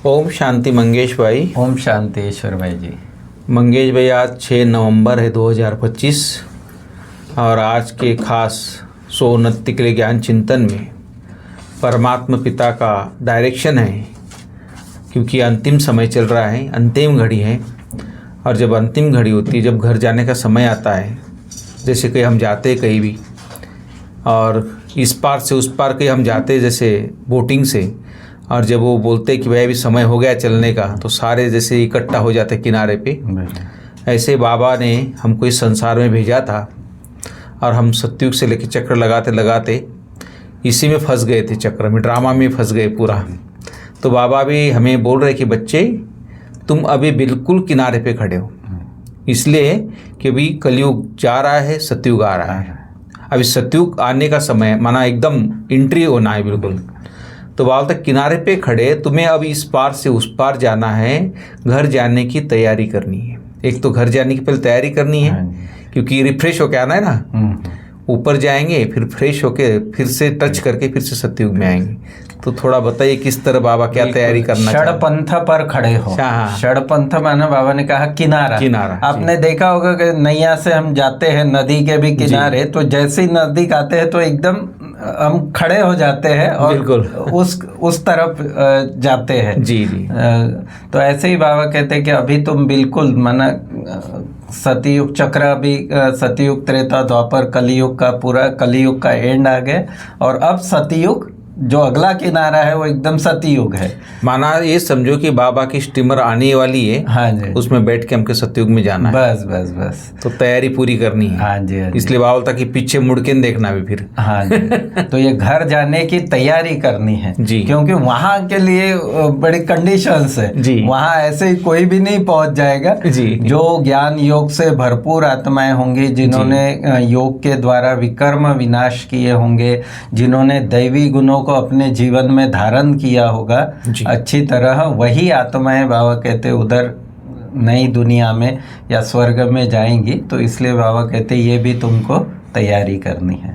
ओम शांति मंगेश भाई। ओम शांति ईश्वर भाई जी। मंगेश भाई, आज 6 नवंबर है 2025 और आज के खास सोन्नति के लिए ज्ञान चिंतन में परमात्मा पिता का डायरेक्शन है, क्योंकि अंतिम समय चल रहा है, अंतिम घड़ी है। और जब अंतिम घड़ी होती है, जब घर जाने का समय आता है, जैसे कि हम जाते हैं कहीं भी और इस पार से उस पार कहीं हम जाते हैं जैसे बोटिंग से, और जब वो बोलते हैं कि भाई अभी समय हो गया चलने का, तो सारे जैसे इकट्ठा हो जाते किनारे पे। ऐसे बाबा ने हमको इस संसार में भेजा था और हम सतयुग से लेकर चक्र लगाते लगाते इसी में फंस गए थे, चक्र में, ड्रामा में फंस गए पूरा। तो बाबा भी हमें बोल रहे कि बच्चे तुम अभी बिल्कुल किनारे पे खड़े हो, इसलिए कि अभी कलयुग जा रहा है, सतयुग आ रहा है। अभी सतयुग आने का समय माना एकदम एंट्री होना है बिल्कुल। तो बाबा तक किनारे पे खड़े, तुम्हें अब इस पार से उस पार जाना है, घर जाने की तैयारी करनी है। एक तो घर जाने की पहले तैयारी करनी है, क्योंकि रिफ्रेश होके आना है ना। ऊपर जाएंगे, फिर फ्रेश होके फिर से टच करके फिर से सतयुग में आएंगे। तो थोड़ा बताइए किस तरह बाबा क्या तैयारी करना चाहिए। षड़पंथ पर खड़े हो। षड़पंथ माना बाबा ने कहा किनारा। किनारा आपने देखा होगा कि नैया से हम जाते हैं नदी के भी किनारे, तो जैसे ही नजदीक आते हैं तो एकदम हम खड़े हो जाते हैं और बिल्कुल उस तरफ जाते हैं। जी जी। तो ऐसे ही बाबा कहते हैं कि अभी तुम बिल्कुल माना सतयुग चक्र, अभी सतयुग त्रेता द्वापर कलयुग का पूरा कलयुग का एंड आ गया, और अब सतयुग जो अगला किनारा है वो एकदम सतयुग है। माना ये समझो कि बाबा की स्टीमर आने वाली है। हाँ जी। उसमें बैठ के हमको सतयुग में जाना है। बस बस बस। तो तैयारी पूरी करनी है। हाँ जी, हाँ जी। इसलिए बाबा बोलता कि पीछे मुड़ के देखना भी फिर। हाँ जी। तो ये घर जाने की तैयारी करनी है जी, क्योंकि वहाँ के लिए बड़ी कंडीशंस है जी। वहाँ ऐसे ही कोई भी नहीं पहुँच जाएगा जी। जो ज्ञान योग से भरपूर आत्माएं होंगी, जिन्होंने योग के द्वारा विकर्म विनाश किए होंगे, जिन्होंने दैवी गुणों को अपने जीवन में धारण किया होगा अच्छी तरह, वही आत्माएं बाबा कहते उधर नई दुनिया में या स्वर्ग में जाएंगी। तो इसलिए बाबा कहते ये भी तुमको तैयारी करनी है।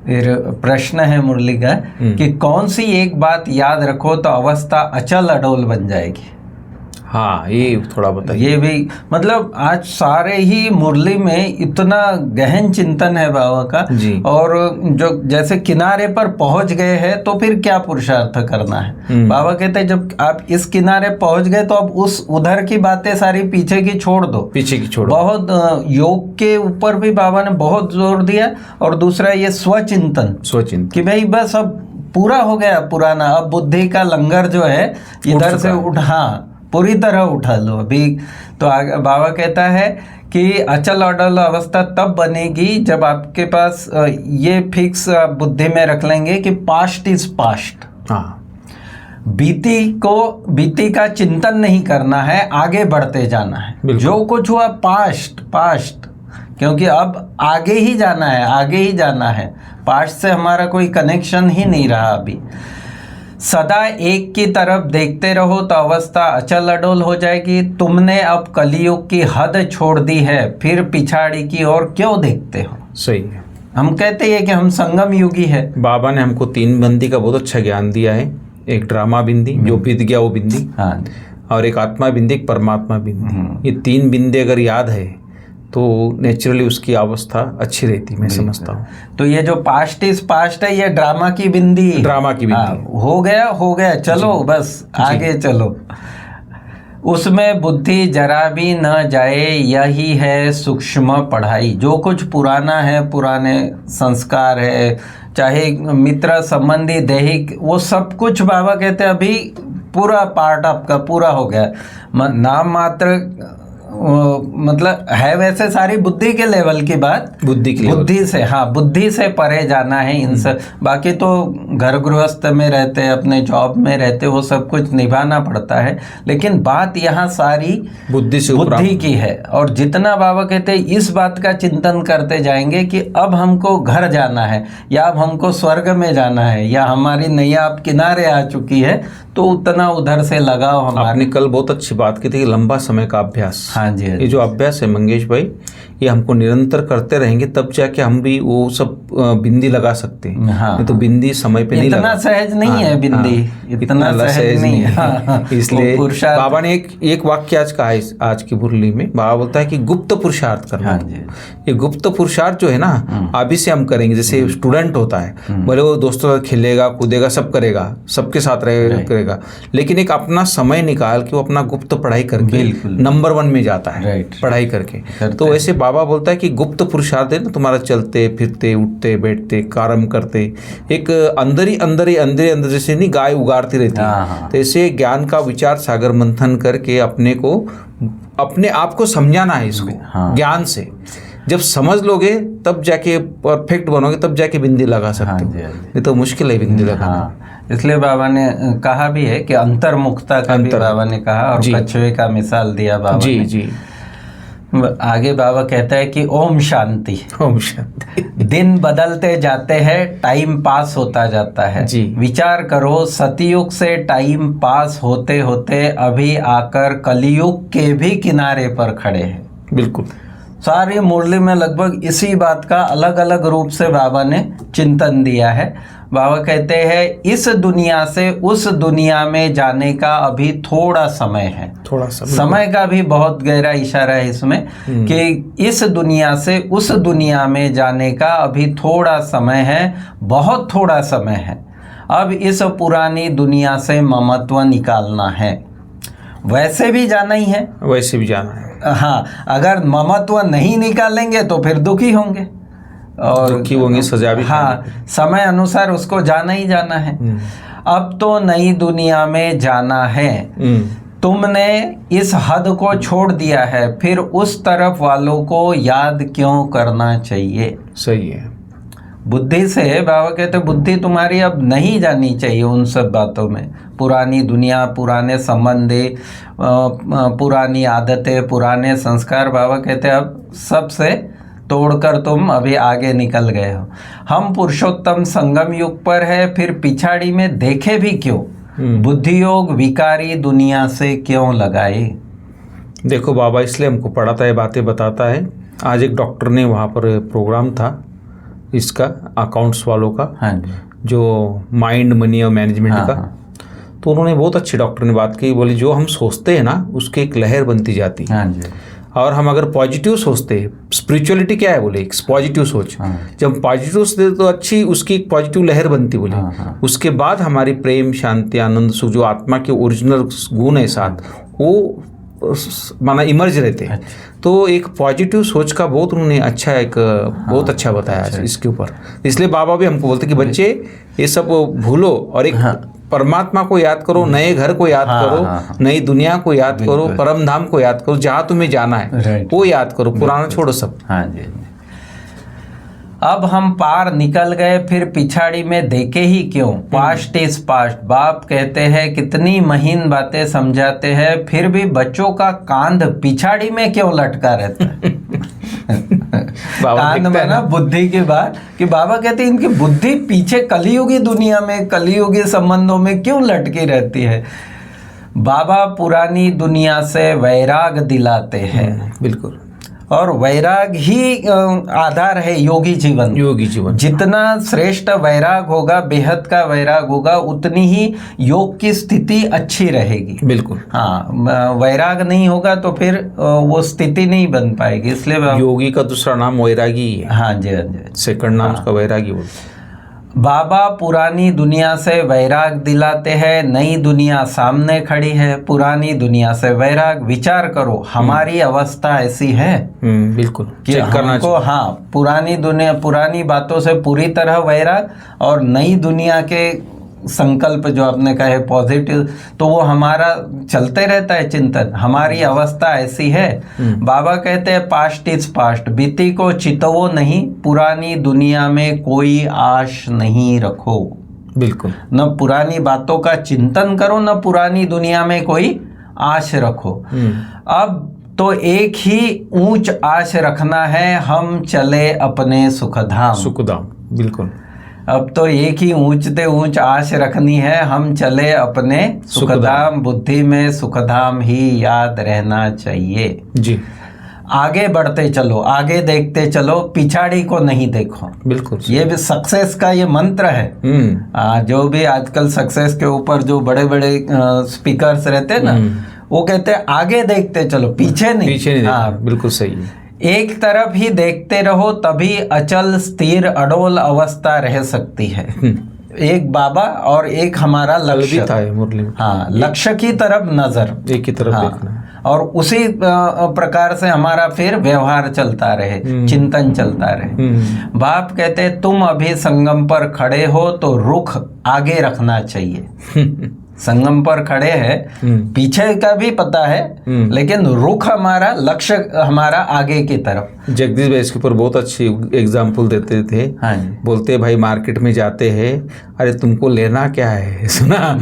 फिर प्रश्न है मुरली का कि कौन सी एक बात याद रखो तो अवस्था अचल अडोल बन जाएगी। हाँ, ये थोड़ा बताइए। ये भी मतलब आज सारे ही मुरली में इतना गहन चिंतन है बाबा का जी। और जो जैसे किनारे पर पहुंच गए हैं तो फिर क्या पुरुषार्थ करना है। बाबा कहते हैं जब आप इस किनारे पहुंच गए तो अब उस उधर की बातें सारी पीछे की छोड़ दो, पीछे की छोड़ो। बहुत योग के ऊपर भी बाबा ने बहुत जोर दिया। और दूसरा ये स्वचिंतन कि भाई बस अब पूरा हो गया पुराना, अब बुद्धि का लंगर जो है इधर से उठा, पूरी तरह उठा लो अभी। तो बाबा कहता है कि अचल अडल अवस्था तब बनेगी जब आपके पास ये फिक्स बुद्धि में रख लेंगे कि पास्ट इज पास्ट। बीती का चिंतन नहीं करना है, आगे बढ़ते जाना है। जो कुछ हुआ पास्ट पास्ट, क्योंकि अब आगे ही जाना है, आगे ही जाना है। पास्ट से हमारा कोई कनेक्शन ही नहीं रहा अभी। सदा एक की तरफ देखते रहो तो अवस्था अचल अडोल हो जाएगी। तुमने अब कलयुग की हद छोड़ दी है, फिर पिछाड़ी की ओर क्यों देखते हो। सही है। हम कहते हैं कि हम संगम युगी है। बाबा ने हमको 3 बिंदी का बहुत अच्छा ज्ञान दिया है। एक ड्रामा बिंदी जो बीत गया वो बिंदी, हाँ, और एक आत्मा बिंदी, एक परमात्मा बिंदी। ये 3 बिंदे अगर याद है तो नेचुरली उसकी अवस्था अच्छी रहती, मैं समझता हूँ। तो ये जो पास्ट इज पास्ट है, ये ड्रामा की बिंदी, हो गया चलो बस आगे चलो। उसमें बुद्धि जरा भी न जाए, यही है सूक्ष्म पढ़ाई। जो कुछ पुराना है, पुराने संस्कार है, चाहे मित्र संबंधी दैहिक, वो सब कुछ बाबा कहते हैं अभी पूरा पार्ट आपका पूरा हो गया। नाम मात्र मतलब है वैसे सारी बुद्धि के लेवल की बात, बुद्धि से, हाँ, बुद्धि से परे जाना है इनसे। बाकी तो घर गृहस्थ में रहते, अपने जॉब में रहते, वो सब कुछ निभाना पड़ता है, लेकिन बात यहाँ सारी बुद्धि की है। और जितना बाबा कहते हैं इस बात का चिंतन करते जाएंगे कि अब हमको घर जाना है, या अब हमको स्वर्ग में जाना है, या हमारी नैया अब किनारे आ चुकी है, तो उतना उधर से लगाओ हमारे। आपने कल बहुत अच्छी बात की थी, लंबा समय का अभ्यास। हाँ जी, ये जो अभ्यास है मंगेश भाई, ये हमको निरंतर करते रहेंगे तब जाके हम भी वो सब बिंदी लगा सकते हैं। हाँ, नहीं तो बिंदी समय पे नहीं लगा, इतना सहज नहीं है बिंदी, इतना सहज नहीं है। इसलिए बाबा ने एक वाक्य आज कहा है आज की मुरली में। बाबा बोलता है कि गुप्त पुरुषार्थ करना। ये गुप्त पुरुषार्थ जो है ना अभी से हम करेंगे। जैसे स्टूडेंट होता है, भले वो दोस्तों के साथ खेलेगा कूदेगा सब करेगा, सबके साथ करेगा, लेकिन एक अपना समय निकाल के वो अपना गुप्त पढ़ाई करके नंबर 1 में जाता है पढ़ाई करके। तो वैसे बाबा बोलता है कि गुप्त पुरुषार्थ है ना, तुम्हारा चलते फिरते उठते बैठते कर्म करते एक अंदर जैसे नहीं गाय उगारती रहती है, तो ऐसे ज्ञान का विचार सागर मंथन करके अपने आप को समझाना है इसको ज्ञान से। जब समझ लोगे तब जाके परफेक्ट बनोगे, तब जाके बिंदी लगा सकते हो, नहीं तो मुश्किल है बिंदी लगाना। इसलिए बाबा ने कहा भी है कि अंतर्मुखता का भी बाबा ने कहा, और कछुए का मिसाल दिया बाबा ने। जी। आगे बाबा कहता है कि ओम शांति। ओम शांति। दिन बदलते जाते हैं, टाइम पास होता जाता है। जी। विचार करो, सतयुग से टाइम पास होते होते अभी आकर कलयुग के भी किनारे पर खड़े हैं। बिल्कुल। सारी मुरली में लगभग इसी बात का अलग अलग रूप से बाबा ने चिंतन दिया है। बाबा कहते हैं इस दुनिया से उस दुनिया में जाने का अभी थोड़ा समय है। थोड़ा समय का भी बहुत गहरा इशारा है इसमें कि इस दुनिया से उस दुनिया में जाने का अभी थोड़ा समय है, बहुत थोड़ा समय है। अब इस पुरानी दुनिया से ममत्व निकालना है। वैसे भी जाना ही है, वैसे भी जाना है। हाँ, अगर ममत्व नहीं निकालेंगे तो फिर दुखी होंगे और दुखी होंगे, सजा भी। हाँ, समय अनुसार उसको जाना ही जाना है। अब तो नई दुनिया में जाना है। तुमने इस हद को छोड़ दिया है, फिर उस तरफ वालों को याद क्यों करना चाहिए? सही है। बुद्धि से बाबा कहते बुद्धि तुम्हारी अब नहीं जानी चाहिए उन सब बातों में। पुरानी दुनिया, पुराने संबंधे, पुरानी आदतें, पुराने संस्कार, बाबा कहते अब सबसे तोड़कर तुम अभी आगे निकल गए हो। हम पुरुषोत्तम संगम युग पर है, फिर पिछाड़ी में देखे भी क्यों? बुद्धि योग विकारी दुनिया से क्यों लगाए? देखो बाबा इसलिए हमको पढ़ाता है, बातें बताता है। आज एक डॉक्टर ने वहाँ पर प्रोग्राम था इसका, अकाउंट्स वालों का। हाँ, जो माइंड मनी और मैनेजमेंट का। तो उन्होंने बहुत अच्छी डॉक्टर ने बात की, बोली जो हम सोचते हैं ना उसकी एक लहर बनती जाती है। और हम अगर पॉजिटिव सोचते हैं, स्पिरिचुअलिटी क्या है बोले, एक पॉजिटिव सोच। जब पॉजिटिव सोचते तो अच्छी उसकी एक पॉजिटिव लहर बनती बोले। उसके बाद हमारी प्रेम, शांति, आनंद, सुख जो आत्मा के ओरिजिनल गुण है साथ वो माना इमर्ज रहते हैं। तो एक पॉजिटिव सोच का बहुत उन्होंने अच्छा एक बहुत अच्छा बताया आज इसके ऊपर। इसलिए बाबा भी हमको बोलते कि बच्चे ये सब भूलो और एक परमात्मा को याद करो, नए घर को याद करो, नई दुनिया को याद करो, परम धाम को याद करो, जहाँ तुम्हें जाना है वो याद करो, पुराना छोड़ो सब। हाँ जी। अब हम पार निकल गए, फिर पिछाड़ी में देखे ही क्यों? Past is past. बाप कहते हैं कितनी महीन बातें समझाते हैं, फिर भी बच्चों का कांध पिछाड़ी में क्यों लटका रहता है? कांध में ना बुद्धि की बात, कि बाबा कहते हैं इनकी बुद्धि पीछे कलियुगी दुनिया में, कलियुगी संबंधों में क्यों लटकी रहती है? बाबा पुरानी दुनिया से वैराग दिलाते हैं। बिल्कुल। और वैराग ही आधार है योगी जीवन। योगी जीवन जितना श्रेष्ठ वैराग होगा, बेहद का वैराग होगा, उतनी ही योग की स्थिति अच्छी रहेगी। बिल्कुल। हाँ, वैराग नहीं होगा तो फिर वो स्थिति नहीं बन पाएगी। इसलिए योगी का दूसरा नाम वैरागी है। हाँ जी, हाँ जी। सेकंड नाम उसका वैरागी बोलते हैं। बाबा पुरानी दुनिया से वैराग दिलाते हैं, नई दुनिया सामने खड़ी है। पुरानी दुनिया से वैराग, विचार करो हमारी अवस्था ऐसी है। बिल्कुल कि हमको हाँ पुरानी दुनिया, पुरानी बातों से पूरी तरह वैराग, और नई दुनिया के संकल्प जो आपने कहा है पॉजिटिव, तो वो हमारा चलते रहता है चिंतन। हमारी अवस्था ऐसी है। बाबा कहते हैं पास्ट इज पास्ट, बीती को चितवो नहीं, पुरानी दुनिया में कोई आश नहीं रखो। बिल्कुल। न पुरानी बातों का चिंतन करो, न पुरानी दुनिया में कोई आश रखो। अब तो एक ही ऊंच आश रखना है, हम चले अपने सुखधाम। सुखधाम, बिल्कुल। अब तो एक ही ऊंचते ऊंच आश रखनी है, हम चले अपने सुखधाम। बुद्धि में सुखधाम ही याद रहना चाहिए। जी। आगे बढ़ते चलो, आगे देखते चलो, पिछाड़ी को नहीं देखो। बिल्कुल ये भी सक्सेस का ये मंत्र है। जो भी आजकल सक्सेस के ऊपर जो बड़े बड़े स्पीकर्स रहते हैं ना, वो कहते हैं आगे देखते चलो, पीछे नहीं। हाँ, बिल्कुल सही है। एक तरफ ही देखते रहो, तभी अचल स्थिर अडोल अवस्था रह सकती है। एक बाबा और एक हमारा लक्ष्य था मुरली। हाँ, लक्ष्य की तरफ नजर, एक की तरफ देखना, और उसी प्रकार से हमारा फिर व्यवहार चलता रहे, चिंतन चलता रहे। बाप कहते तुम अभी संगम पर खड़े हो तो रुख आगे रखना चाहिए। संगम पर खड़े हैं, पीछे का भी पता है, लेकिन रुख हमारा, लक्ष्य हमारा आगे की तरफ। जगदीश भाई इसके ऊपर बहुत अच्छी एग्जाम्पल देते थे। हाँ, बोलते भाई मार्केट में जाते हैं, अरे तुमको लेना क्या है, सुना,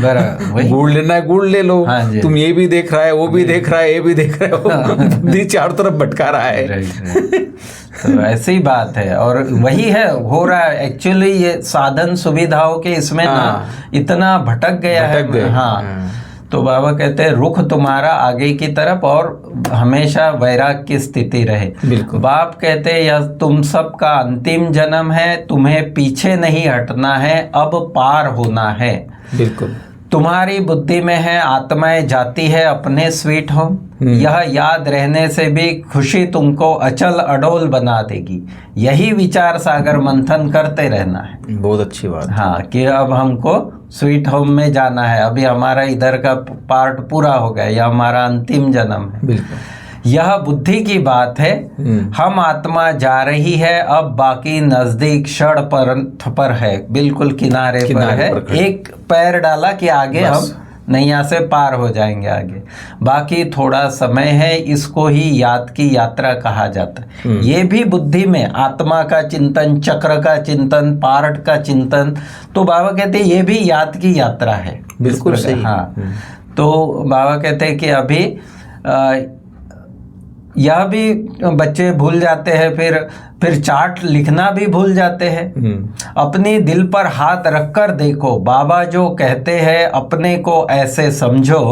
गुड़ लेना है गुड़ ले लो। हाँ, तुम ये भी देख रहा है, वो भी देख रहा है, ये भी देख रहा है, बुद्धि चारों तरफ भटका रहा है। तो ऐसी बात है, और वही है, हो रहा है एक्चुअली। ये साधन सुविधाओं के इसमें ना इतना भटक गया है। हाँ, तो बाबा कहते हैं रुख तुम्हारा आगे की तरफ और हमेशा वैराग की स्थिति रहे। बाप कहते हैं यह तुम सब का अंतिम जन्म है, तुम्हें पीछे नहीं हटना है, अब पार होना है। बिल्कुल। तुम्हारी बुद्धि में है आत्माएं जाती है अपने स्वीट होम, यह याद रहने से भी खुशी तुमको अचल अडोल बना देगी। यही विचार सागर मंथन करते रहना है। बहुत अच्छी बात। हाँ, कि अब हमको स्वीट होम में जाना है, अभी हमारा इधर का पार्ट पूरा हो गया, यह हमारा अंतिम जन्म है। बिल्कुल, यह बुद्धि की बात है। हम आत्मा जा रही है, अब बाकी नजदीक क्षण पंथ पर है, बिल्कुल किनारे पर है। एक पैर डाला कि आगे हम नैया से पार हो जाएंगे आगे, बाकी थोड़ा समय है। इसको ही याद की यात्रा कहा जाता है। ये भी बुद्धि में आत्मा का चिंतन, चक्र का चिंतन, पार्ट का चिंतन, तो बाबा कहते हैं ये भी याद की यात्रा है। बिल्कुल सही। हाँ, तो बाबा कहते हैं कि अभी यह भी बच्चे भूल जाते हैं, फिर चार्ट लिखना भी भूल जाते हैं। अपनी दिल पर हाथ रखकर देखो, बाबा जो कहते हैं अपने को ऐसे समझो,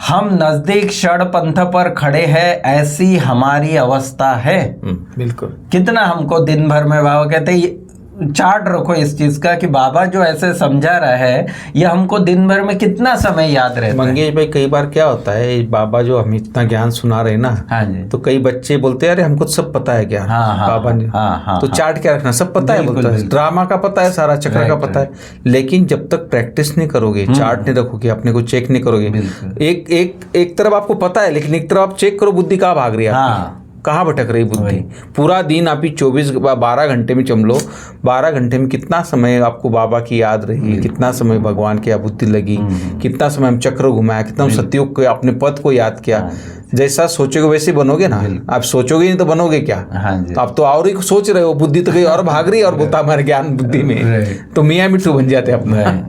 हम नजदीक क्षण पंथ पर खड़े हैं, ऐसी हमारी अवस्था है। बिल्कुल। कितना हमको दिन भर में बाबा कहते हैं चार्ट रखो इस चीज का, कि बाबा जो ऐसे समझा रहा है ये हमको दिन भर में कितना समय याद रहता है। मंगेश भाई कई बार क्या होता है, बाबा जो हम इतना ज्ञान सुना रहे ना, हाँ जी, तो कई बच्चे बोलते हैं अरे हमको सब पता है ज्ञान। हाँ, बाबा ने तो चार्ट क्या रखना, सब पता है, बोलता है ड्रामा का पता है, सारा चक्र का पता है, लेकिन जब तक प्रैक्टिस नहीं करोगे, चार्ट नहीं रखोगे, अपने को चेक नहीं करोगे, एक तरफ आपको पता है, लेकिन एक तरफ आप चेक करो बुद्धि कहाँ भाग रही है, कहाँ भटक रही बुद्धि। पूरा दिन आप 12 घंटे में चम लो, 12 घंटे में कितना समय आपको बाबा की याद रही, कितना समय भगवान की बुद्धि लगी, कितना समय हम चक्र घुमाया, कितना सत्योग को अपने पद को याद किया। जैसा सोचोगे वैसे बनोगे ना, आप सोचोगे नहीं तो बनोगे क्या। तो आप तो और ही सोच रहे हो, बुद्धि तो कहीं और भाग रही है, और बोलता हमारे ज्ञान बुद्धि में, तो मियाँ मिट्टू बन जाते अपना।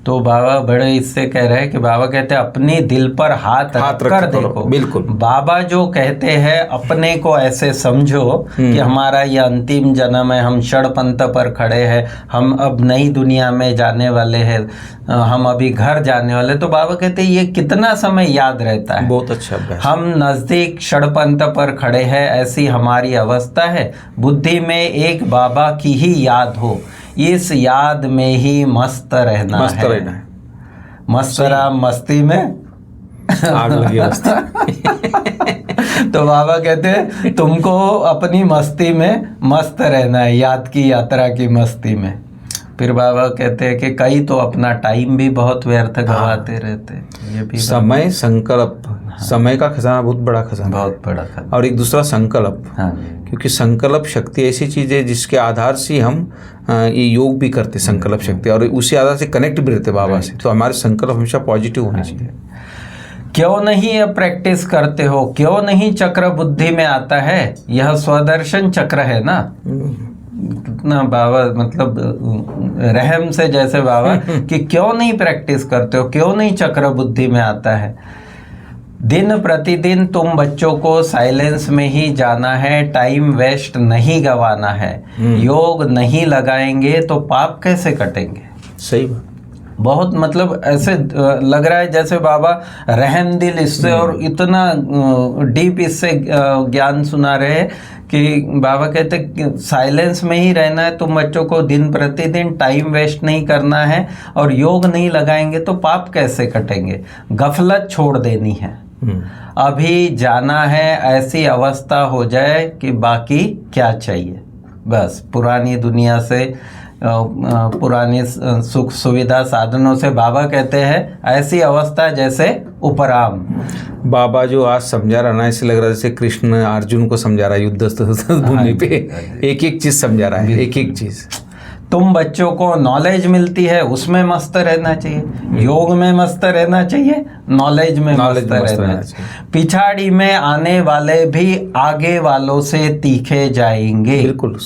तो बाबा बड़े इससे कह रहे हैं कि बाबा कहते हैं अपने दिल पर हाथ रखकर देखो। बिल्कुल। बाबा जो कहते हैं अपने को ऐसे समझो कि हमारा ये अंतिम जन्म है, हम क्षण पंथ पर खड़े हैं, हम अब नई दुनिया में जाने वाले हैं, हम अभी घर जाने वाले। तो बाबा कहते हैं ये कितना समय याद रहता है। बहुत अच्छा अभ्यास। हम नजदीक क्षण पंथ पर खड़े हैं, ऐसी हमारी अवस्था है। बुद्धि में एक बाबा की ही याद हो, इस याद में ही मस्त रहना है। मस्त रहा मस्ती में आग लगी मस्ती। तो बाबा कहते हैं तुमको अपनी मस्ती में मस्त रहना है, याद की यात्रा की मस्ती में। फिर बाबा कहते हैं कि कई तो अपना टाइम भी बहुत व्यर्थ गवाते रहते हैं। ये भी समय संकल्प, समय का खजाना बहुत बड़ा खजाना, बहुत बड़ा खजाना। और एक दूसरा संकल्प। हाँ, क्योंकि संकल्प शक्ति ऐसी चीज है जिसके आधार से हम ये योग भी करते, संकल्प शक्ति, और उसी आधार से कनेक्ट भी रहते बाबा से। तो हमारे संकल्प हमेशा पॉजिटिव होने चाहिए। क्यों नहीं ये प्रैक्टिस करते हो, क्यों नहीं चक्र बुद्धि में आता है, यह स्वदर्शन चक्र है ना। कितना बाबा मतलब रहम से जैसे बाबा कि क्यों नहीं प्रैक्टिस करते हो, क्यों नहीं चक्र बुद्धि में आता है। दिन प्रतिदिन तुम बच्चों को साइलेंस में ही जाना है, टाइम वेस्ट नहीं गवाना है। योग नहीं लगाएंगे तो पाप कैसे कटेंगे। सही बात। बहुत मतलब ऐसे लग रहा है जैसे बाबा रहम दिल इससे और इतना डीप इससे ज्ञान सुना रहे हैं कि बाबा कहते साइलेंस में ही रहना है, तुम बच्चों को दिन प्रतिदिन टाइम वेस्ट नहीं करना है और योग नहीं लगाएंगे तो पाप कैसे कटेंगे, गफलत छोड़ देनी है, अभी जाना है, ऐसी अवस्था हो जाए कि बाकी क्या चाहिए, बस पुरानी दुनिया से पुरानी सुख सुविधा साधनों से बाबा कहते हैं ऐसी अवस्था जैसे उपराम। बाबा जो आज समझा रहा ना, ऐसे लग रहा है जैसे कृष्ण अर्जुन को समझा रहा है युद्ध भूमि पे, एक एक चीज समझा रहा है, एक एक चीज। तुम बच्चों को नॉलेज मिलती है उसमें मस्त रहना चाहिए, योग में मस्त रहना चाहिए, नॉलेज में मस्त रहना चाहिए। पिछाड़ी में आने वाले भी आगे वालों से तीखे जाएंगे, बिल्कुल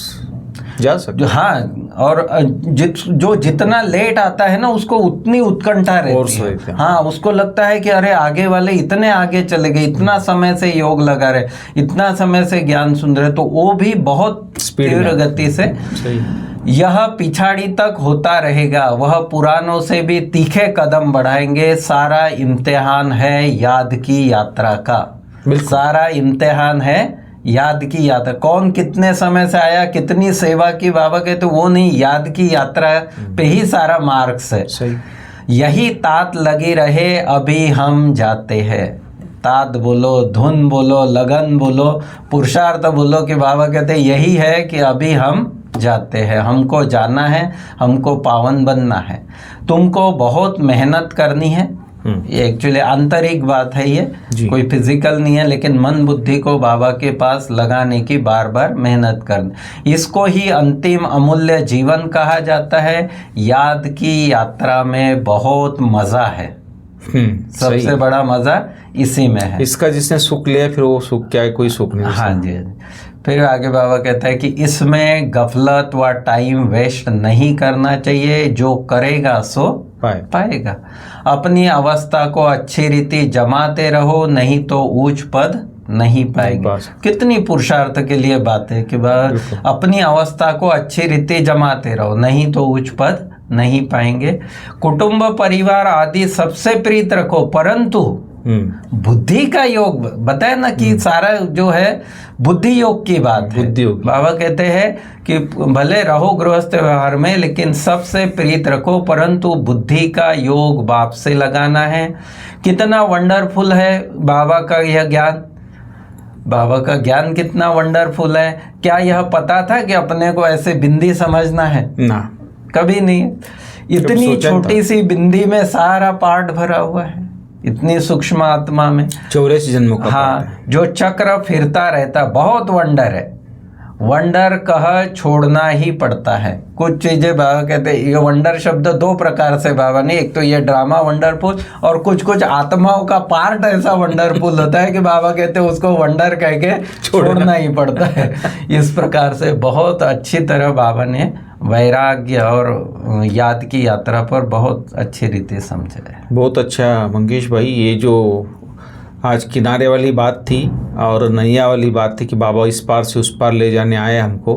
जा सकते। हाँ, और जो जितना लेट आता है ना उसको उतनी उत्कंठा रहती है। हाँ, उसको लगता है कि अरे आगे वाले इतने आगे चले गए, इतना समय से योग लगा रहे, इतना समय से ज्ञान सुन रहे, तो वो भी बहुत तीव्र गति से यह पिछाड़ी तक होता रहेगा, वह पुरानों से भी तीखे कदम बढ़ाएंगे। सारा इम्तिहान है याद की यात्रा का, सारा इम्तिहान है याद की यात्रा। कौन कितने समय से आया, कितनी सेवा की, बाबा कहते वो नहीं, याद की यात्रा पे ही सारा मार्क्स है। सही। यही तात लगी रहे अभी हम जाते हैं। तात बोलो, धुन बोलो, लगन बोलो, पुरुषार्थ बोलो, कि बाबा कहते यही है कि अभी हम जाते हैं, हमको जाना है, हमको पावन बनना है। तुमको बहुत मेहनत करनी है, ये एक्चुअली आंतरिक बात है, ये कोई फिजिकल नहीं है, लेकिन मन बुद्धि को बाबा के पास लगाने की बार बार मेहनत करनी, इसको ही अंतिम अमूल्य जीवन कहा जाता है। याद की यात्रा में बहुत मजा है, सबसे बड़ा मजा इसी में है। इसका जिसने सुख लिया फिर वो सुख क्या है, कोई सुख नहीं। हाँ जी। फिर आगे बाबा कहता है कि इसमें गफलत व टाइम वेस्ट नहीं करना चाहिए, जो करेगा सो पाएगा। अपनी अवस्था को अच्छी रीति जमाते रहो, नहीं तो ऊंच पद नहीं पाएंगे। कितनी पुरुषार्थ के लिए बात है कि अपनी अवस्था को अच्छी रीति जमाते रहो, नहीं तो उच्च पद नहीं पाएंगे। कुटुंब परिवार आदि सबसे प्रीत रखो, परंतु बुद्धि का योग बताए ना कि सारा जो है बुद्धि योग की बात है। बाबा कहते हैं कि भले रहो गृहस्थ व्यवहार में, लेकिन सबसे प्रीत रखो, परंतु बुद्धि का योग बाप से लगाना है। कितना वंडरफुल है बाबा का यह ज्ञान, बाबा का ज्ञान कितना वंडरफुल है। क्या यह पता था कि अपने को ऐसे बिंदी समझना है? ना, कभी नहीं। इतनी छोटी सी बिंदी में सारा पार्ट भरा हुआ है, इतनी सूक्ष्म आत्मा में 84 जन्मों का। हाँ, जो चक्र फिरता रहता, बहुत वंडर है। वंडर कह छोड़ना ही पड़ता है। कुछ चीजें बाबा कहते हैं, ये वंडर शब्द दो प्रकार से बाबा ने, एक तो ये ड्रामा वंडरफुल, और कुछ कुछ आत्माओं का पार्ट ऐसा वंडरफुल होता है कि बाबा कहते हैं उसको वंडर कह के छोड़ना ही पड़ता है। इस प्रकार से बहुत अच्छी तरह बाबा ने वैराग्य और याद की यात्रा पर बहुत अच्छी रीति समझा है। बहुत अच्छा मंगेश भाई, ये जो आज किनारे वाली बात थी और नैया वाली बात थी कि बाबा इस पार से उस पार ले जाने आए हमको,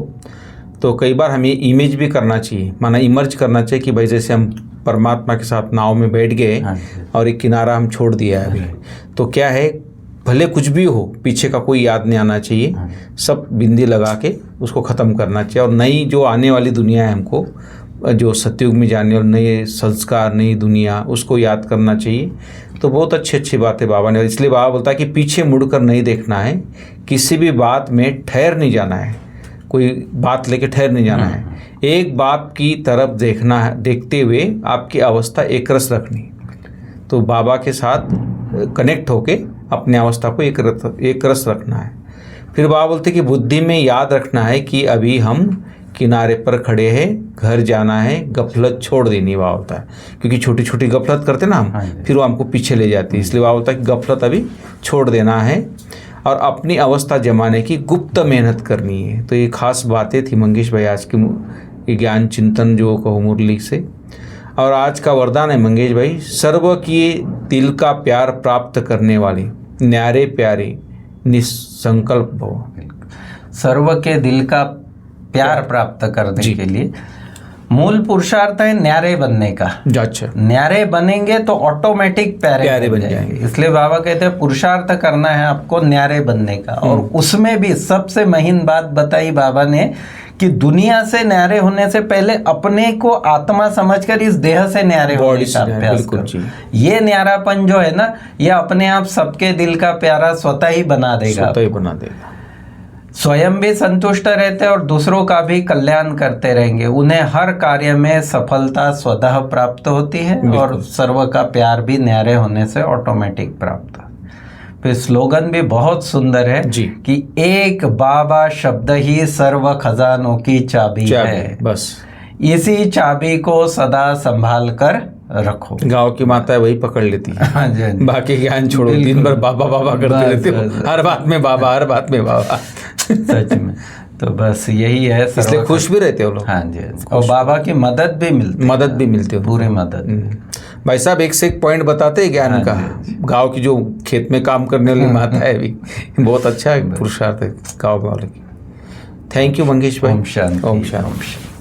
तो कई बार हमें इमेज भी करना चाहिए, माना इमर्ज करना चाहिए कि भाई जैसे हम परमात्मा के साथ नाव में बैठ गए और एक किनारा हम छोड़ दिया है अभी, तो क्या है, भले कुछ भी हो पीछे का कोई याद नहीं आना चाहिए, सब बिंदी लगा के उसको ख़त्म करना चाहिए। और नई जो आने वाली दुनिया है, हमको जो सतयुग में जाने और नए संस्कार, नई दुनिया, उसको याद करना चाहिए। तो बहुत अच्छी अच्छी बात है बाबा ने, इसलिए बाबा बोलता है कि पीछे मुड़कर नहीं देखना है, किसी भी बात में ठहर नहीं जाना है, कोई बात लेके ठहर नहीं जाना है, एक बात की तरफ देखना है, देखते हुए आपकी अवस्था एकरस रखनी। तो बाबा के साथ कनेक्ट होके अपने अवस्था को एक रस रखना है। फिर बाबा बोलते कि बुद्धि में याद रखना है कि अभी हम किनारे पर खड़े हैं, घर जाना है, गफलत छोड़ देनी। बाबा होता है क्योंकि छोटी छोटी गफलत करते ना हम, फिर वो हमको पीछे ले जाती है, इसलिए बाबा बोलता है कि गफलत अभी छोड़ देना है और अपनी अवस्था जमाने की गुप्त मेहनत करनी है। तो ये खास बातें थी मंगेश भाई आज की ज्ञान चिंतन जो कहो मुरली से। और आज का वरदान है मंगेश भाई, सर्व किए दिल का प्यार प्राप्त करने वाले न्यारे प्यारे निसंकल्प भव। सर्व के दिल का प्यार प्राप्त करने के लिए मूल पुरुषार्थ है न्यारे बनने का। अच्छा, न्यारे बनेंगे तो ऑटोमेटिक प्यारे बन जाएंगे। इसलिए बाबा कहते हैं पुरुषार्थ करना है आपको न्यारे बनने का। और उसमें भी सबसे महीन बात बताई बाबा ने कि दुनिया से न्यारे होने से पहले अपने को आत्मा समझकर इस देह से न्यारे होने का अभ्यास करो। ये न्यारापन जो है ना, ये अपने आप सबके दिल का प्यारा स्वतः ही बना देगा, स्वयं भी संतुष्ट रहते और दूसरों का भी कल्याण करते रहेंगे। उन्हें हर कार्य में सफलता स्वतः प्राप्त होती है और सर्व का प्यार भी न्यारे होने से ऑटोमेटिक प्राप्त होता है। फिर स्लोगन भी बहुत सुंदर है जी कि एक बाबा शब्द ही सर्व खजानों की चाबी है, बस इसी चाबी को सदा संभाल कर रखो। गांव की माता वही पकड़ लेती है। हाँ जी, बाकी ज्ञान छोड़ो, दिन भर बाबा बाबा करते रहते हो, हर बात में बाबा, हर बात में बाबा। सच में तो बस यही है, इसलिए खुश भी रहते हो लोग। हाँ जी, और बाबा की मदद भी मिलती है, पूरी मदद। भाई साहब एक से एक पॉइंट बताते हैं ज्ञान का। गांव की जो खेत में काम करने वाली माता है भी बहुत अच्छा पुरुषार्थ है गाँव वाले की। थैंक यू मंगेश भाई। ओम शांति। ओम शांति।